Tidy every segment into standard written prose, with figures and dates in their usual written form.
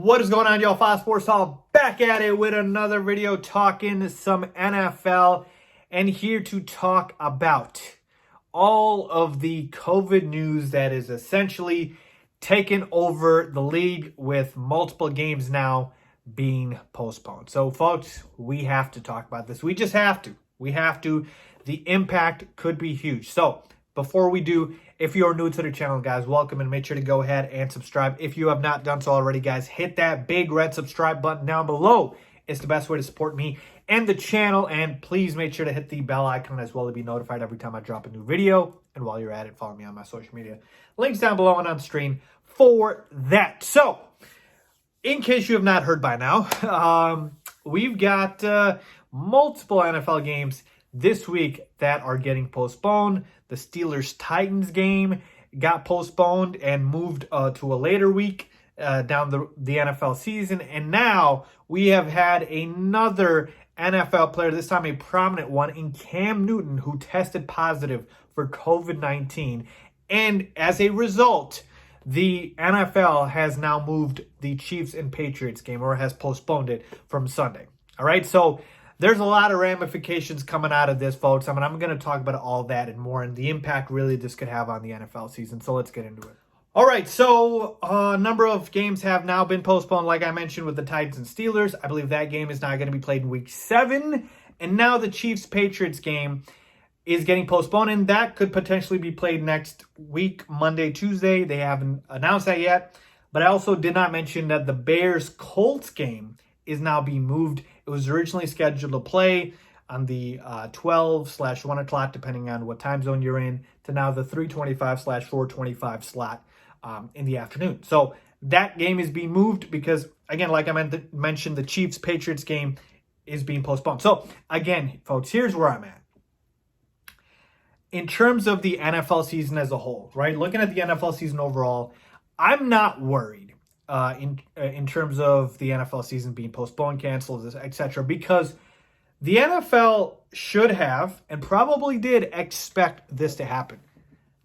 What is going on, y'all? Faiz Sports Hall back at it with another video talking some NFL and here to talk about all of the COVID news that is essentially taken over the league with multiple games now being postponed. So, folks, we have to talk about this. We just have to. We have to. The impact could be huge. So, before we do, if you're new to the channel, guys, welcome and make sure to go ahead and subscribe. If you have not done so already, guys, hit that big red subscribe button down below. It's the best way to support me and the channel. And please make sure to hit the bell icon as well to be notified every time I drop a new video. And while you're at it, follow me on my social media. Links down below and on screen for that. So, in case you have not heard by now, we've got multiple NFL games this week that are getting postponed. The Steelers-Titans game got postponed and moved to a later week down the NFL season. And now we have had another NFL player, this time a prominent one, in Cam Newton, who tested positive for COVID-19. And as a result, the NFL has now moved the Chiefs and Patriots game, or has postponed it from Sunday. All right, so there's a lot of ramifications coming out of this, folks. I'm going to talk about all that and more, and the impact really this could have on the NFL season. So let's get into it. All right, so a number of games have now been postponed, like I mentioned, with the Titans and Steelers. I believe that game is now going to be played in Week 7. And now the Chiefs-Patriots game is getting postponed, and that could potentially be played next week, Monday, Tuesday. They haven't announced that yet. But I also did not mention that the Bears-Colts game is now being moved. It was originally scheduled to play on the 12/1 o'clock, depending on what time zone you're in, to now the 3:25/4:25 slot in the afternoon. So that game is being moved because, again, like I mentioned, the Chiefs-Patriots game is being postponed. So, again, folks, here's where I'm at. In terms of the NFL season as a whole, right, looking at the NFL season overall, I'm not worried in terms of the NFL season being postponed, canceled, etc., because the NFL should have and probably did expect this to happen,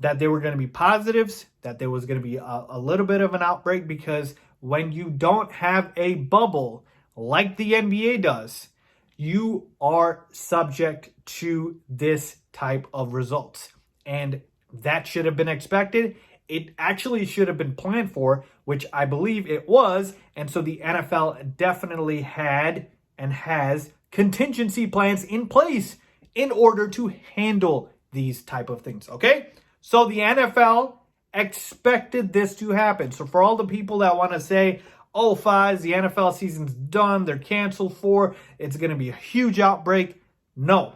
that there were going to be positives, that there was going to be a little bit of an outbreak, because when you don't have a bubble like the NBA does, you are subject to this type of results. And that should have been expected. It actually should have been planned for, which I believe it was. And so the NFL definitely had and has contingency plans in place in order to handle these type of things, okay? So the NFL expected this to happen. So for all the people that want to say, oh, Faiz, the NFL season's done, they're canceled for, it's going to be a huge outbreak. No,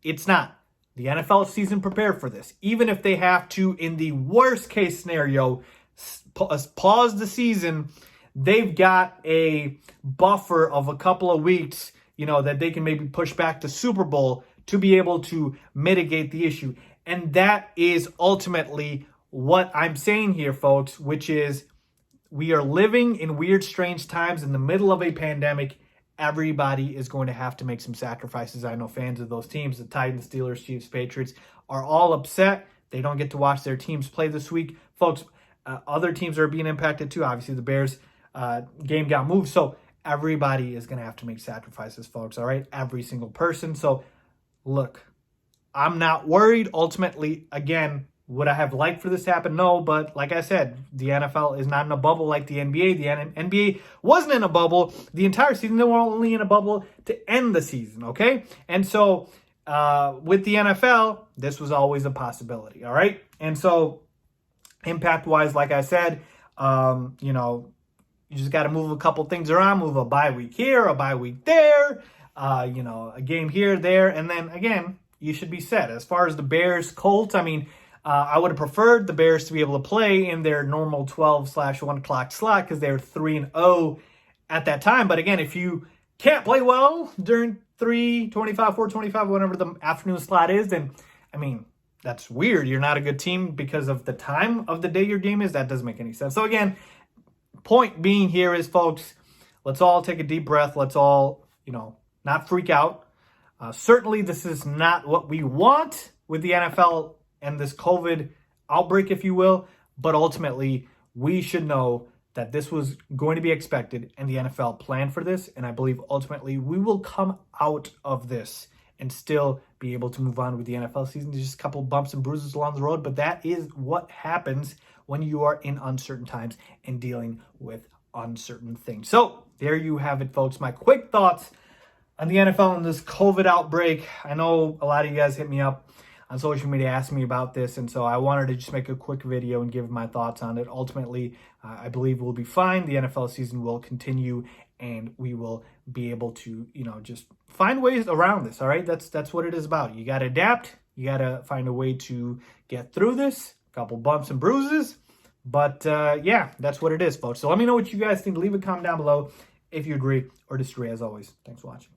it's not. The NFL season prepared for this. Even if they have to, in the worst case scenario, pause the season, they've got a buffer of a couple of weeks, that they can maybe push back to Super Bowl to be able to mitigate the issue. And that is ultimately what I'm saying here, folks, which is we are living in weird, strange times in the middle of a pandemic. Everybody is going to have to make some sacrifices. I know fans of those teams, the Titans, Steelers, Chiefs, Patriots, are all upset. They don't get to watch their teams play this week. Folks, other teams are being impacted too. Obviously, the Bears game got moved. So everybody is going to have to make sacrifices, folks, all right? Every single person. So, look, I'm not worried. Ultimately, again, would I have liked for this to happen? No, but like I said, the NFL is not in a bubble like the NBA. The NBA wasn't in a bubble the entire season. They were only in a bubble to end the season, okay? And so with the NFL, this was always a possibility, all right? And so impact-wise, like I said, you just got to move a couple things around, move a bye week here, a bye week there, a game here, there, and then, again, you should be set. As far as the Bears-Colts, I would have preferred the Bears to be able to play in their normal 12/1 o'clock slot because they were 3-0 at that time. But again, if you can't play well during 3:25, 4:25, whatever the afternoon slot is, then, that's weird. You're not a good team because of the time of the day your game is. That doesn't make any sense. So again, point being here is, folks, let's all take a deep breath. Let's all, not freak out. Certainly this is not what we want with the NFL and this COVID outbreak, if you will, but ultimately we should know that this was going to be expected and the NFL planned for this. And I believe ultimately we will come out of this and still be able to move on with the NFL season. There's just a couple bumps and bruises along the road, but that is what happens when you are in uncertain times and dealing with uncertain things. So there you have it, folks. My quick thoughts on the NFL and this COVID outbreak. I know a lot of you guys hit me up on social media, asked me about this, and so I wanted to just make a quick video and give my thoughts on it. Ultimately, I believe we'll be fine. The NFL season will continue, and we will be able to, just find ways around this. All right, that's what it is about. You got to adapt. You got to find a way to get through this. A couple bumps and bruises, but yeah, that's what it is, folks. So let me know what you guys think. Leave a comment down below if you agree or disagree. As always, thanks for watching.